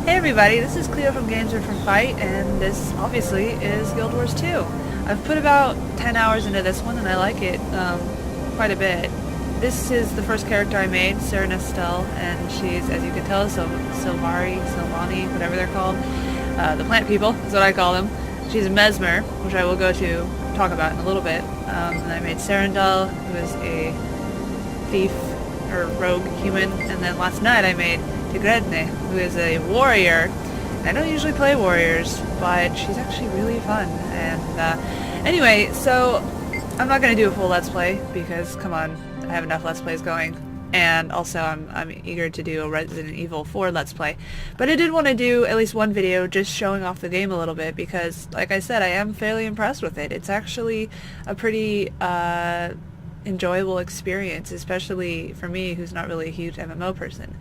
Hey everybody, this is Cleo from Games Are From Fight, and this obviously is Guild Wars 2. I've put about 10 hours into this one, and I like it quite a bit. This is the first character I made, Sarah Nestel, and she's, as you can tell, Silvani, whatever they're called. The plant people is what I call them. She's a mesmer, which I will go to talk about in a little bit. And I made Sarandel, who is a thief or rogue human, and then last night I made Tigredne, who is a warrior. I don't usually play warriors, but she's actually really fun. And anyway, so I'm not going to do a full Let's Play because, come on, I have enough Let's Plays going. And also, I'm eager to do a Resident Evil 4 Let's Play. But I did want to do at least one video just showing off the game a little bit because, like I said, I am fairly impressed with it. It's actually a pretty enjoyable experience, especially for me, who's not really a huge MMO person.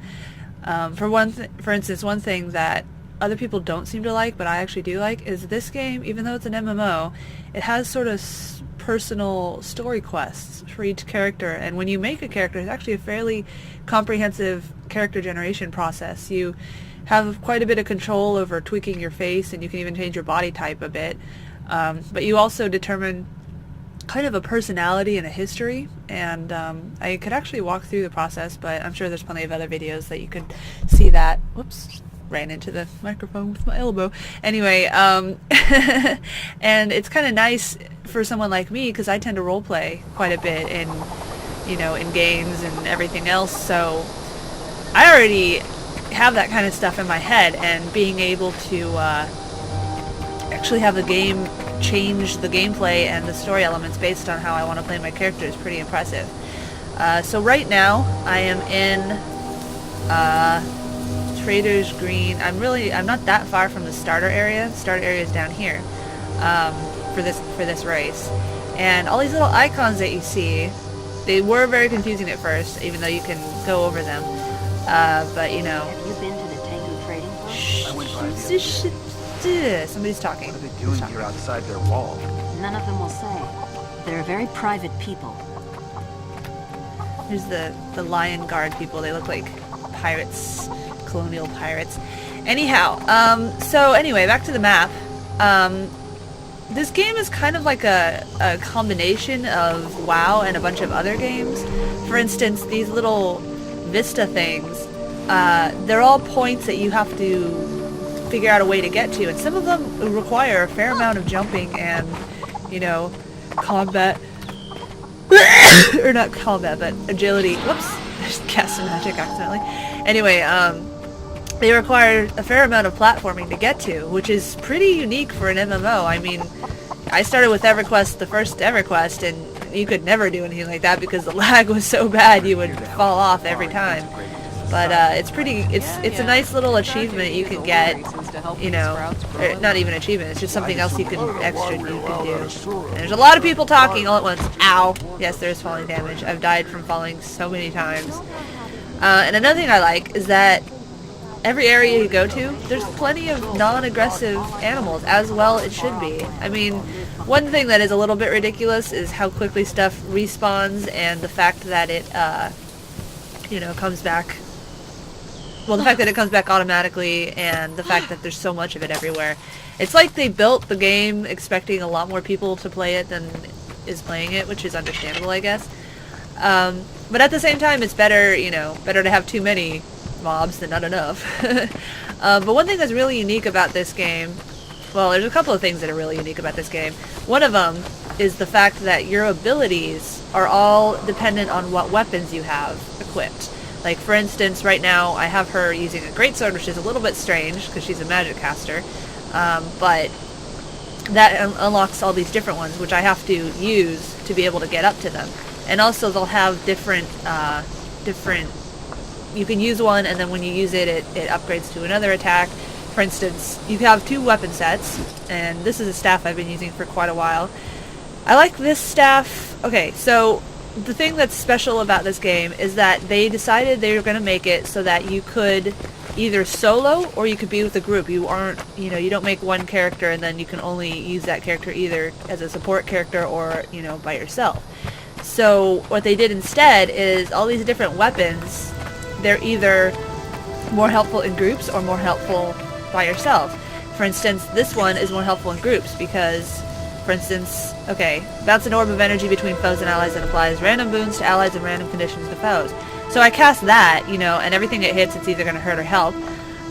For instance, one thing that other people don't seem to like, but I actually do like, is this game, even though it's an MMO, it has sort of personal story quests for each character, and when you make a character, it's actually a fairly comprehensive character generation process. You have quite a bit of control over tweaking your face, and you can even change your body type a bit, but you also determine kind of a personality and a history, and I could actually walk through the process, but I'm sure there's plenty of other videos that you could see that. Whoops, ran into the microphone with my elbow. Anyway, and it's kind of nice for someone like me because I tend to roleplay quite a bit in, in games and everything else, so I already have that kind of stuff in my head, and being able to actually have the game change the gameplay and the story elements based on how I want to play my character is pretty impressive. So right now I am in Trader's Green. I'm not that far from the starter area. The starter area is down here for this race, and all these little icons that you see, they were very confusing at first, even though you can go over them. But you know. Have you been to the Tengu trading post? Shh, I went by the other day. somebody's talking. What are they doing here outside their wall? None of them will say. They're very private people. There's the Lion Guard people. They look like pirates, colonial pirates. Anyhow, so anyway, back to the map. This game is kind of like a combination of WoW and a bunch of other games. For instance, these little Vista things, they're all points that you have to figure out a way to get to, and some of them require a fair amount of jumping and, combat, or not combat, but agility. Whoops, I just cast a magic accidentally. Anyway, they require a fair amount of platforming to get to, which is pretty unique for an MMO. I mean, I started with EverQuest, the first EverQuest, and you could never do anything like that because the lag was so bad you would fall off every time. But it's a nice little achievement you can get, or not even achievement, it's just something else you can do. And there's a lot of people talking all at once. Ow! Yes, there's falling damage. I've died from falling so many times. And another thing I like is that every area you go to, there's plenty of non-aggressive animals, as well it should be. I mean, one thing that is a little bit ridiculous is how quickly stuff respawns, and the fact that it, comes back. Well, the fact that it comes back automatically, and the fact that there's so much of it everywhere. It's like they built the game expecting a lot more people to play it than is playing it, which is understandable, I guess. But at the same time, it's better, better to have too many mobs than not enough. But one thing that's really unique about this game, well, there's a couple of things that are really unique about this game. One of them is the fact that your abilities are all dependent on what weapons you have equipped. Like, for instance, right now I have her using a greatsword, which is a little bit strange because she's a magic caster, but that unlocks all these different ones, which I have to use to be able to get up to them. And also they'll have different, you can use one, and then when you use it, it upgrades to another attack. For instance, you have two weapon sets, and this is a staff I've been using for quite a while. I like this staff. Okay, so the thing that's special about this game is that they decided they were going to make it so that you could either solo or you could be with a group. You aren't, you don't make one character and then you can only use that character either as a support character or, by yourself. So what they did instead is all these different weapons, they're either more helpful in groups or more helpful by yourself. For instance, this one is more helpful in groups because, for instance, okay, bounce an orb of energy between foes and allies that applies random boons to allies and random conditions to foes. So I cast that, you know, and everything it hits, it's either going to hurt or help.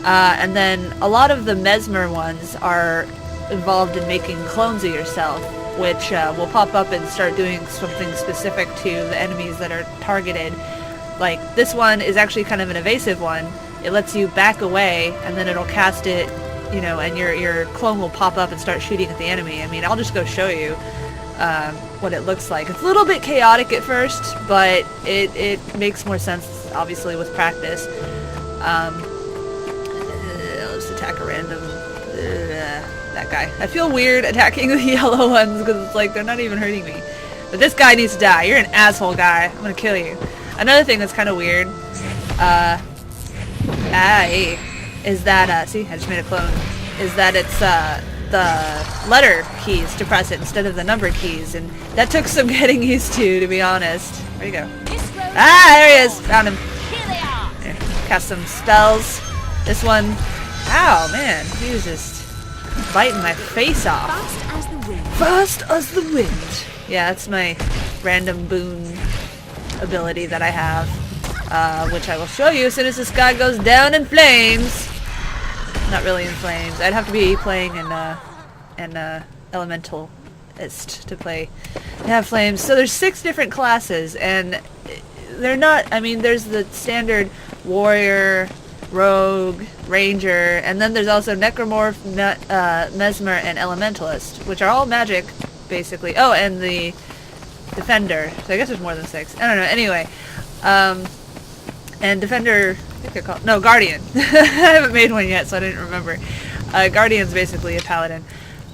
And then a lot of the mesmer ones are involved in making clones of yourself, which will pop up and start doing something specific to the enemies that are targeted. Like, this one is actually kind of an evasive one. It lets you back away, and then it'll cast it, you know, and your clone will pop up and start shooting at the enemy. I mean, I'll just go show you what it looks like. It's a little bit chaotic at first, but it makes more sense, obviously, with practice. Let's attack a random... that guy. I feel weird attacking the yellow ones because it's like they're not even hurting me. But this guy needs to die. You're an asshole guy. I'm gonna kill you. Another thing that's kind of weird is that, see, I just made a clone, is that it's the letter keys to press it instead of the number keys, and that took some getting used to be honest. Where'd he go? Ah, there he is! Found him. There, cast some spells. This one, ow, man, he was just biting my face off. Fast as the wind. Fast as the wind. Yeah, that's my random boon ability that I have, which I will show you as soon as this guy goes down in flames. Not really in flames. I'd have to be playing in elementalist to have flames. So there's 6 different classes, and they're not. I mean, there's the standard warrior, rogue, ranger, and then there's also necromorph, mesmer, and elementalist, which are all magic, basically. Oh, and the defender. So I guess there's more than 6. I don't know. Anyway, and defender. I think they're called... No, guardian. I haven't made one yet, so I didn't remember. Guardian's basically a paladin.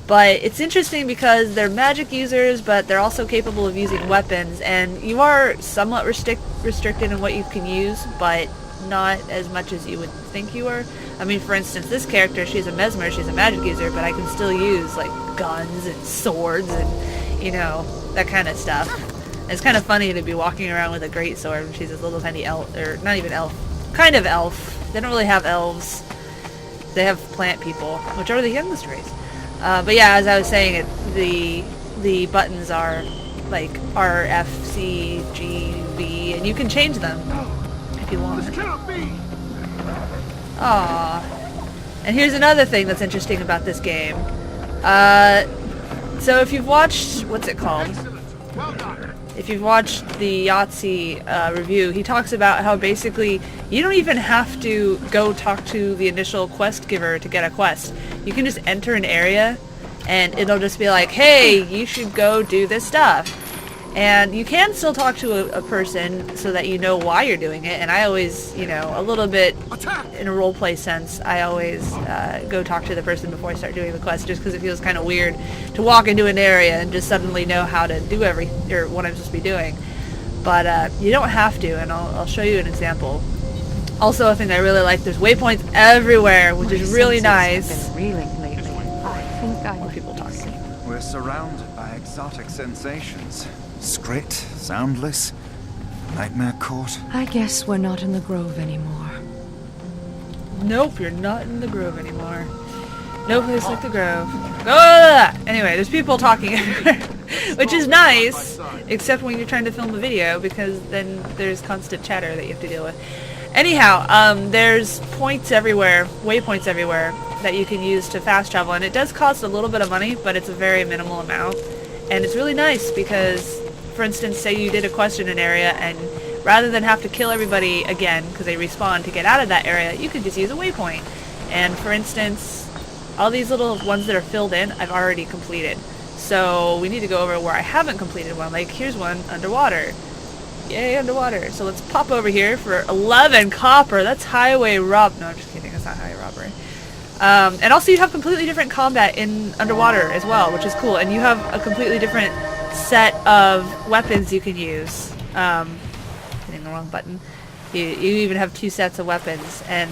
But it's interesting because they're magic users, but they're also capable of using weapons, and you are somewhat restricted in what you can use, but not as much as you would think you are. I mean, for instance, this character, she's a mesmer, she's a magic user, but I can still use, like, guns and swords and, you know, that kind of stuff. And it's kind of funny to be walking around with a great sword, and she's this little tiny elf, or not even elf, kind of elf. They don't really have elves. They have plant people, which are the youngest race. But yeah, as I was saying, the buttons are like R, F, C, G, B, and you can change them if you want. Aww. And here's another thing that's interesting about this game. So if you've watched, what's it called? If you've watched the Yahtzee review, he talks about how basically you don't even have to go talk to the initial quest giver to get a quest. You can just enter an area and it'll just be like, hey, you should go do this stuff. And you can still talk to a person so that you know why you're doing it. And I always, you know, a little bit in a roleplay sense, I always go talk to the person before I start doing the quest, just because it feels kind of weird to walk into an area and just suddenly know how to do or what I'm supposed to be doing. But you don't have to, and I'll show you an example. Also, a thing I really like, there's waypoints everywhere, which is really nice. Been reeling lately. I think More people talking. We're surrounded by exotic sensations. Scrit, soundless, nightmare court. I guess we're not in the grove anymore. Nope, you're not in the grove anymore. No place like the grove. Ah! Anyway, there's people talking everywhere, which is nice, except when you're trying to film a video, because then there's constant chatter that you have to deal with. Anyhow, there's points everywhere, waypoints everywhere, that you can use to fast travel, and it does cost a little bit of money, but it's a very minimal amount. And it's really nice because, for instance, say you did a quest in an area, and rather than have to kill everybody again because they respawn to get out of that area, you could just use a waypoint. And for instance, all these little ones that are filled in, I've already completed. So we need to go over where I haven't completed one. Like, here's one underwater. Yay, underwater. So let's pop over here for 11 copper. That's highway rob. No, I'm just kidding. It's not highway robbery. And also you have completely different combat in underwater as well, which is cool. And you have a completely different set of weapons you can use. Hitting the wrong button. You even have 2 sets of weapons, and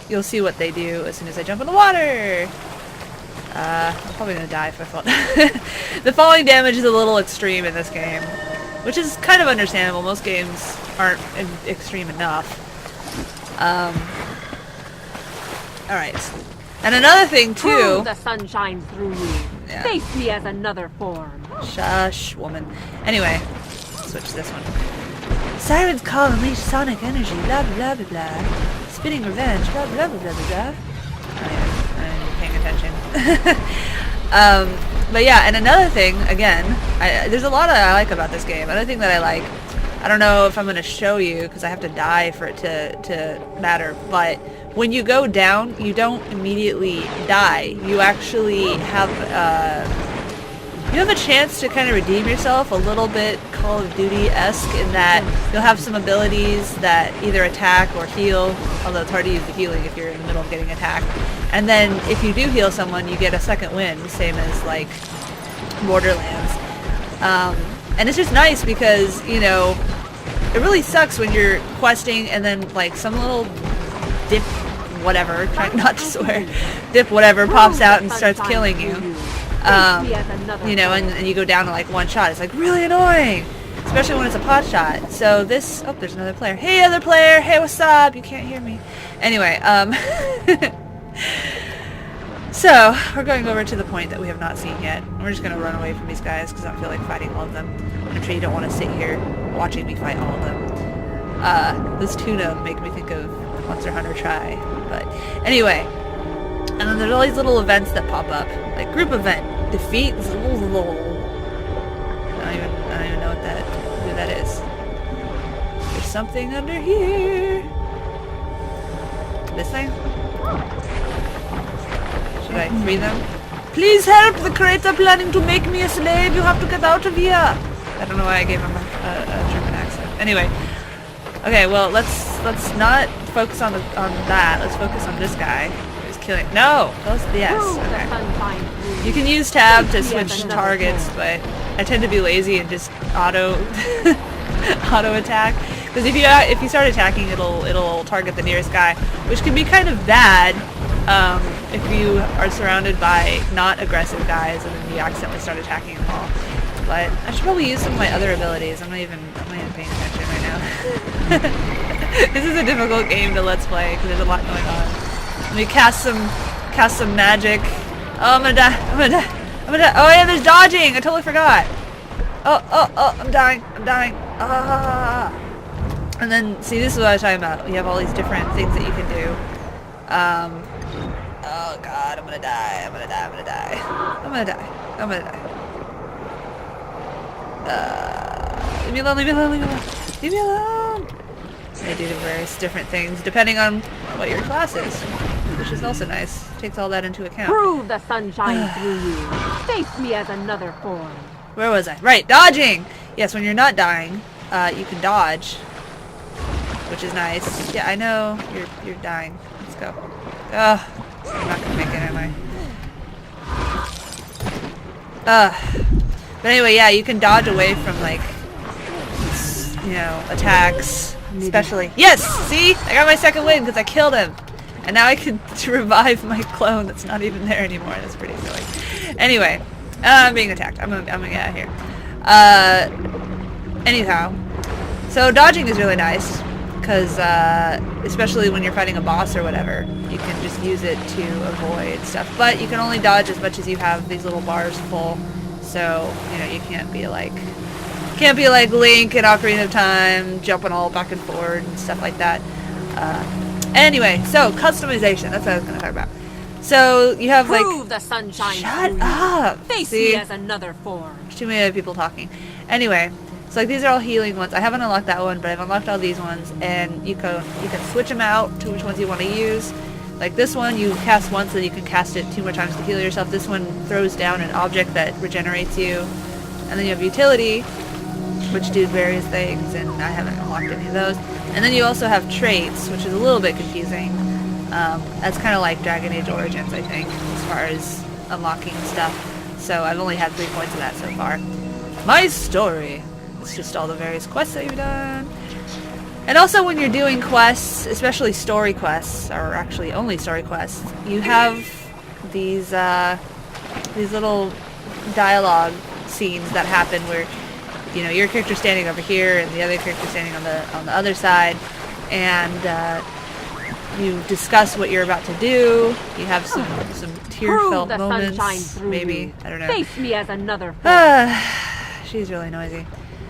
you'll see what they do as soon as I jump in the water. I'm probably gonna die if I fall. The falling damage is a little extreme in this game, which is kind of understandable. Most games aren't extreme enough. Alright. And another thing, too... Prove the sun shines through you. Yeah. Face me as another form. Shush, woman. Anyway, switch to this one. Sirens call unleash sonic energy, blah blah blah blah. Spitting revenge, blah blah blah blah blah. I'm not even paying attention. But yeah, and another thing, again, there's a lot I like about this game. Another thing that I like, I don't know if I'm going to show you because I have to die for it to matter, but when you go down, you don't immediately die. You actually have a chance to kind of redeem yourself a little bit Call of Duty-esque in that you'll have some abilities that either attack or heal, although it's hard to use the healing if you're in the middle of getting attacked. And then if you do heal someone, you get a second win, same as like Borderlands. And it's just nice because, you know, it really sucks when you're questing and then like some little dip whatever, trying not to swear, dip whatever pops out and starts killing you. You know, and you go down to like one shot. It's like really annoying, especially when it's a pot shot. So this, oh, there's another player. Hey, other player. Hey, what's up? You can't hear me. Anyway, so we're going over to the point that we have not seen yet. We're just gonna run away from these guys because I don't feel like fighting all of them. I'm sure you don't want to sit here watching me fight all of them. This tuna make me think of Monster Hunter Try, but anyway. And then there's all these little events that pop up, like group event, defeat. I don't even know what who that is. There's something under here. This thing? Should I free them? Please help! The crates are planning to make me a slave. You have to get out of here. I don't know why I gave him a German accent. Anyway, okay. Well, let's not focus on that. Let's focus on this guy. Killing. No! Yes. Okay. You can use tab to switch targets, but I tend to be lazy and just auto attack. Because if you start attacking, it'll target the nearest guy, which can be kind of bad if you are surrounded by not aggressive guys and then you accidentally start attacking them all. But I should probably use some of my other abilities. I'm not even paying attention right now. This is a difficult game to let's play because there's a lot going on. Let me cast some magic. Oh, I'm gonna die. Oh yeah, there's dodging. I totally forgot. Oh, I'm dying. Ah. And then, see, this is what I was talking about. You have all these different things that you can do. Oh god, I'm gonna die. Leave me alone. They do various different things depending on what your class is, which is also nice. Takes all that into account. Prove the sun shines through you. Face me as another form. Where was I? Right, dodging! Yes, when you're not dying, you can dodge, which is nice. Yeah, I know you're dying. Let's go. I'm not gonna make it, am I? But anyway, yeah, you can dodge away from like, you know, attacks. Especially. Yes! See? I got my second win because I killed him. And now I can revive my clone that's not even there anymore. That's pretty silly. Anyway. I'm being attacked. I'm gonna get out of here. Anyhow. So dodging is really nice. Because, especially when you're fighting a boss or whatever, you can just use it to avoid stuff. But you can only dodge as much as you have these little bars full. So, you know, you can't be like Link in Ocarina of Time, jumping all back and forward and stuff like that. Anyway, so customization. That's what I was going to talk about. So you have like. Prove the sunshine. Shut up. Face me as another form. There's too many other people talking. Anyway, so like these are all healing ones. I haven't unlocked that one, but I've unlocked all these ones, and you can switch them out to which ones you want to use. Like this one, you cast once, and you can cast it 2 more times to heal yourself. This one throws down an object that regenerates you, and then you have utility, which do various things, and I haven't unlocked any of those. And then you also have traits, which is a little bit confusing. That's kind of like Dragon Age Origins, I think, as far as unlocking stuff. So I've only had 3 points of that so far. My story. It's just all the various quests that you've done. And also when you're doing quests, especially story quests, or actually only story quests, you have these little dialogue scenes that happen where, you know, your character's standing over here and the other character's standing on the other side, and you discuss what you're about to do. You have some tear-filled Prove the sun shines moments. through Maybe you. I don't know. Face me as another fool. She's really noisy.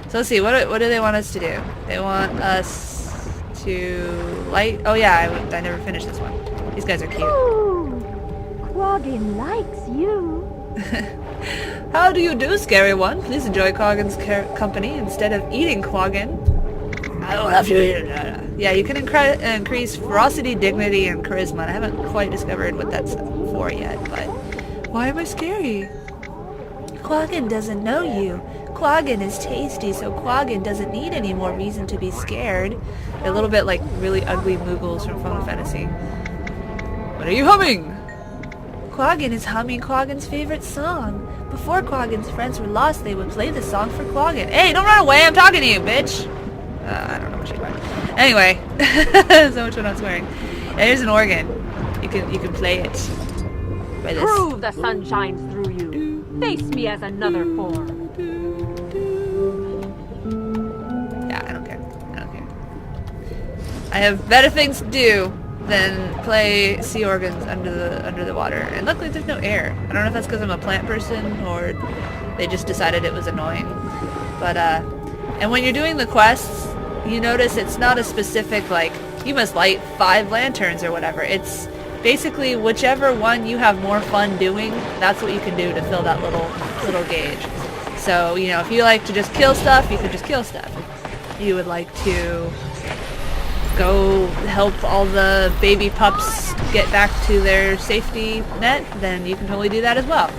So let's see. What do they want us to do? They want us to light. Oh yeah, I never finished this one. These guys are cute. Ooh, Quaggin likes you. How do you do, scary one? Please enjoy Quaggin's company instead of eating Quaggin. I don't have to eat it. Yeah, you can increase ferocity, dignity, and charisma. I haven't quite discovered what that's for yet, but why am I scary? Quaggin doesn't know you. Quaggin is tasty, so Quaggin doesn't need any more reason to be scared. They're a little bit like really ugly Moogles from Final Fantasy. What are you humming? Quaggin is humming Quaggin's favorite song. Before Quaggin's friends were lost, they would play the song for Quaggin. Hey, don't run away! I'm talking to you, bitch! I don't know what she's about. Anyway, so much for not swearing. Yeah, here's an organ. You can play it. By this. Prove the sun shines through you. Face me as another form. Yeah, I don't care. I don't care. I have better things to do than play sea organs under the water. And luckily there's no air. I don't know if that's because I'm a plant person or they just decided it was annoying. But and when you're doing the quests, you notice it's not a specific like you must light 5 lanterns or whatever. It's basically whichever one you have more fun doing, that's what you can do to fill that little gauge. So, you know, if you like to just kill stuff, you can just kill stuff. If you would like to go help all the baby pups get back to their safety net, then you can totally do that as well.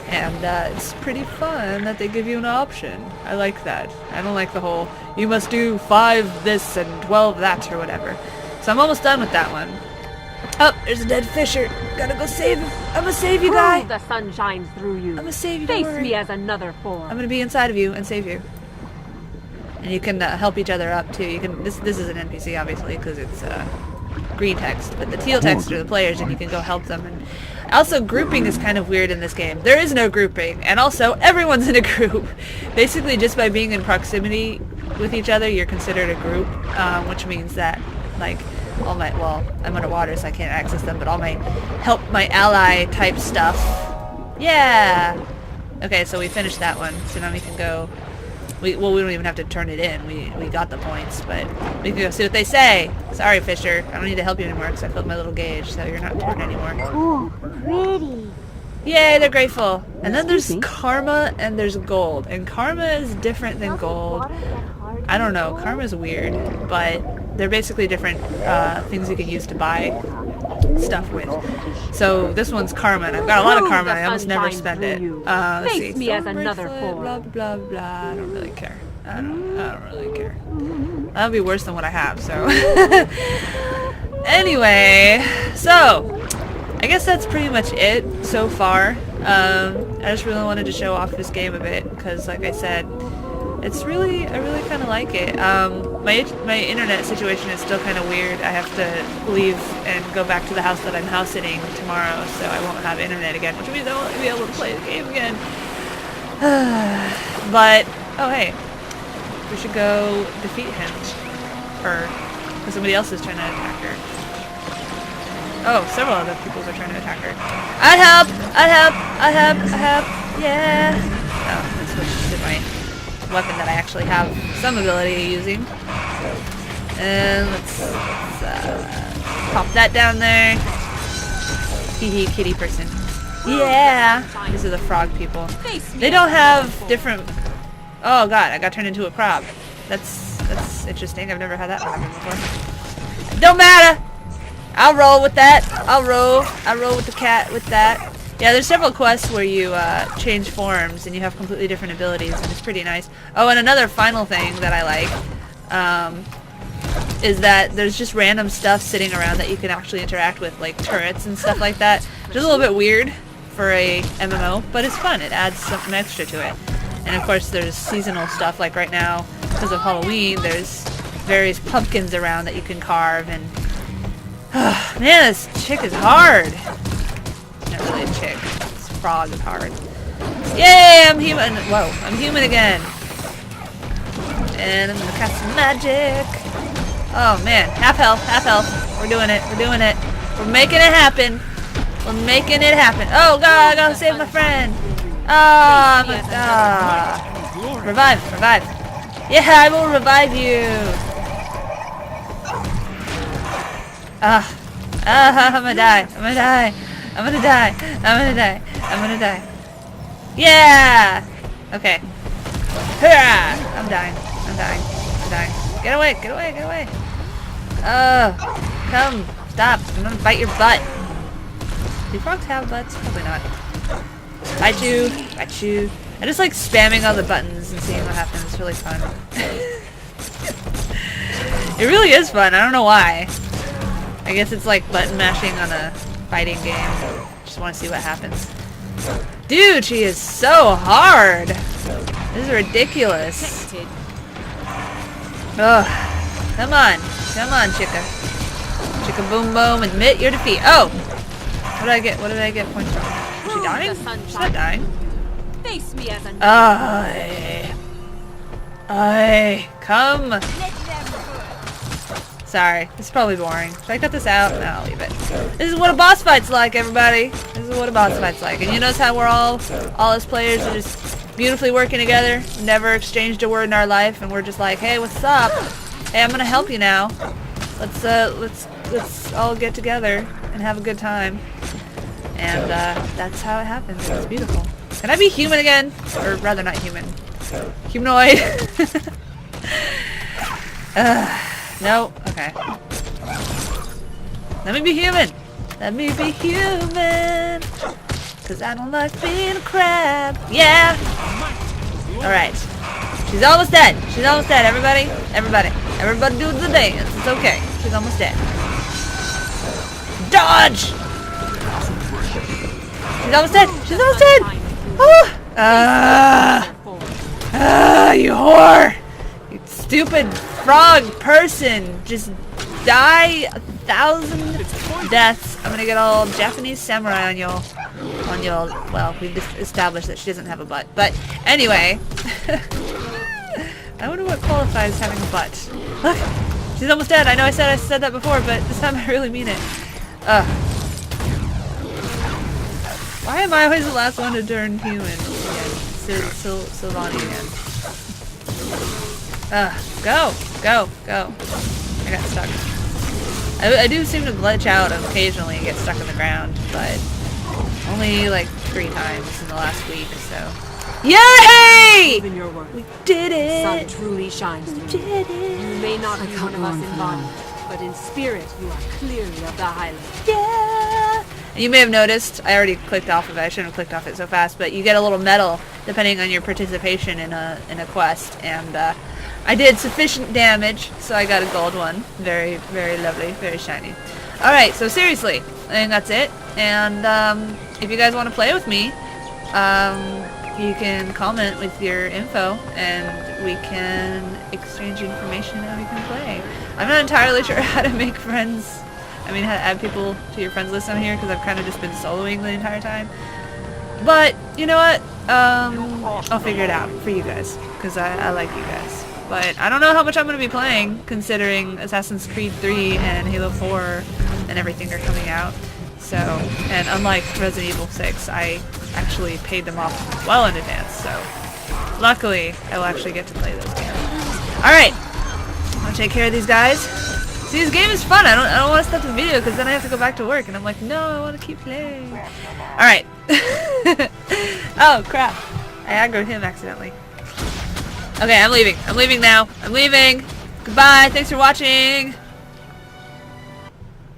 And it's pretty fun that they give you an option. I like that. I don't like the whole, you must do 5 this and 12 that or whatever. So I'm almost done with that one. Oh, there's a dead fisher. Gotta go save him. I'm gonna save you, guy. Prove the sun shines through you. I'm gonna save you, Face don't worry. me as another form. I'm gonna be inside of you and save you. And you can help each other up too. You can. This is an NPC obviously because it's green text, but the teal text are the players, and you can go help them. And also, grouping is kind of weird in this game. There is no grouping, and also everyone's in a group. Basically, just by being in proximity with each other, you're considered a group, which means that like all my I'm underwater, so I can't access them, but all my help my ally type stuff. Yeah. Okay, so we finished that one. So now we can go. We don't even have to turn it in. We got the points, but we can go see what they say. Sorry, Fisher. I don't need to help you anymore because I filled my little gauge, so you're not important anymore. Ooh, pretty. Yay, they're grateful. And then there's karma and there's gold. And karma is different than gold. I don't know. Karma's weird, but they're basically different things you can use to buy stuff with. So this one's karma, and I've got a lot of karma. I almost never spend it. Let's see. Face me as another Bracelet, form. blah blah blah. I don't really care. I don't really care. That would be worse than what I have. So anyway, so I guess that's pretty much it so far. I just really wanted to show off this game a bit because, like I said, it's really, I really kind of like it. My internet situation is still kind of weird. I have to leave and go back to the house that I'm house sitting tomorrow, so I won't have internet again, which means I won't be able to play the game again. But oh hey, we should go defeat him, or because somebody else is trying to attack her. Oh, several other people are trying to attack her. I'd help! I'd help! I'd help! I'd help! Yeah! Oh, I switched to my weapon that I actually have some ability using. And let's pop that down there. Hee hee, kitty person. Yeah! These are the frog people. They don't have different... Oh god, I got turned into a crab. That's interesting. I've never had that happen before. Don't matter! I'll roll with that. I'll roll with the cat with that. Yeah, there's several quests where you change forms and you have completely different abilities, and it's pretty nice. Oh, and another final thing that I like is that there's just random stuff sitting around that you can actually interact with, like turrets and stuff like that. Just a little bit weird for a MMO, but it's fun. It adds something extra to it. And of course, there's seasonal stuff. Like right now, because of Halloween, there's various pumpkins around that you can carve. And man, this chick is hard. Not really a chick. This frog is hard. Yay! I'm human. Whoa! I'm human again. And I'm gonna cast some magic. Oh man, half health, half health. We're doing it, we're doing it. We're making it happen. We're making it happen. Oh god, I gotta save my friend. Ah, revive, revive. Yeah, I will revive you. I'm gonna die. I'm gonna die. I'm gonna die. I'm gonna die. I'm gonna die. Yeah. Okay. Hurrah! I'm dying. I'm dying. I'm dying. Get away! Get away! Get away! Come! Stop! I'm gonna bite your butt. Do frogs have butts? Probably not. Bite you! Bite you! I just like spamming all the buttons and seeing what happens. It's really fun. It really is fun. I don't know why. I guess it's like button mashing on a fighting game. Just want to see what happens. Dude, she is so hard! This is ridiculous. Ugh. Come on. Come on, chicka. Chicka boom boom, admit your defeat. Oh! What did I get? What did I get points from? Is she dying? She's not dying. Face me as a come. Sorry, this is probably boring. Should I cut this out? No, I'll leave it. This is what a boss fight's like, everybody. This is what a boss fight's like. And you notice how we're all as players are just beautifully working together, never exchanged a word in our life, and we're just like, hey, what's up? Hey, I'm gonna help you now. Let's all get together and have a good time. And that's how it happens. It's beautiful. Can I be human again? Or rather, not human. Humanoid. No. Okay. Let me be human. Let me be human. Cause I don't like being a crab. Yeah. Alright. She's almost dead. She's almost dead. Everybody. Everybody. Everybody do the dance. It's okay. She's almost dead. Dodge! She's almost dead. She's almost dead. Oh. You whore. You stupid frog person. Just die 1,000 deaths. I'm gonna get all Japanese samurai on your, well, we've established that she doesn't have a butt. But anyway, I wonder what qualifies having a butt. Look, she's almost dead. I know I said that before, but this time I really mean it. Why am I always the last one to turn human again? Sylvani again. Go! Go! Go! I got stuck. I do seem to glitch out occasionally and get stuck in the ground, but only like 3 times in the last week, so. Yay! in your work. We did The it! sun truly shines through. Did it! You may not be one of us in body, but in spirit you are clearly of the Highlands. Yeah! And you may have noticed, I already clicked off of it, I shouldn't have clicked off it so fast, but you get a little medal depending on your participation in a quest, and I did sufficient damage, so I got a gold one. Very, very lovely, very shiny. Alright, so seriously, I think that's it, and if you guys want to play with me, you can comment with your info, and we can exchange information and we can play. I'm not entirely sure how to make friends. I mean, how to add people to your friends list on here, because I've kind of just been soloing the entire time. But, you know what? I'll figure it out for you guys, because I like you guys. But I don't know how much I'm going to be playing, considering Assassin's Creed 3 and Halo 4 and everything are coming out. So, and unlike Resident Evil 6, I actually paid them off well in advance, so luckily I will actually get to play those games. Alright, I'm going to take care of these guys. See, this game is fun. I don't want to stop the video because then I have to go back to work, and I'm like, no, I want to keep playing. Alright. Oh, crap. I aggroed him accidentally. Okay, I'm leaving. I'm leaving now. I'm leaving. Goodbye. Thanks for watching.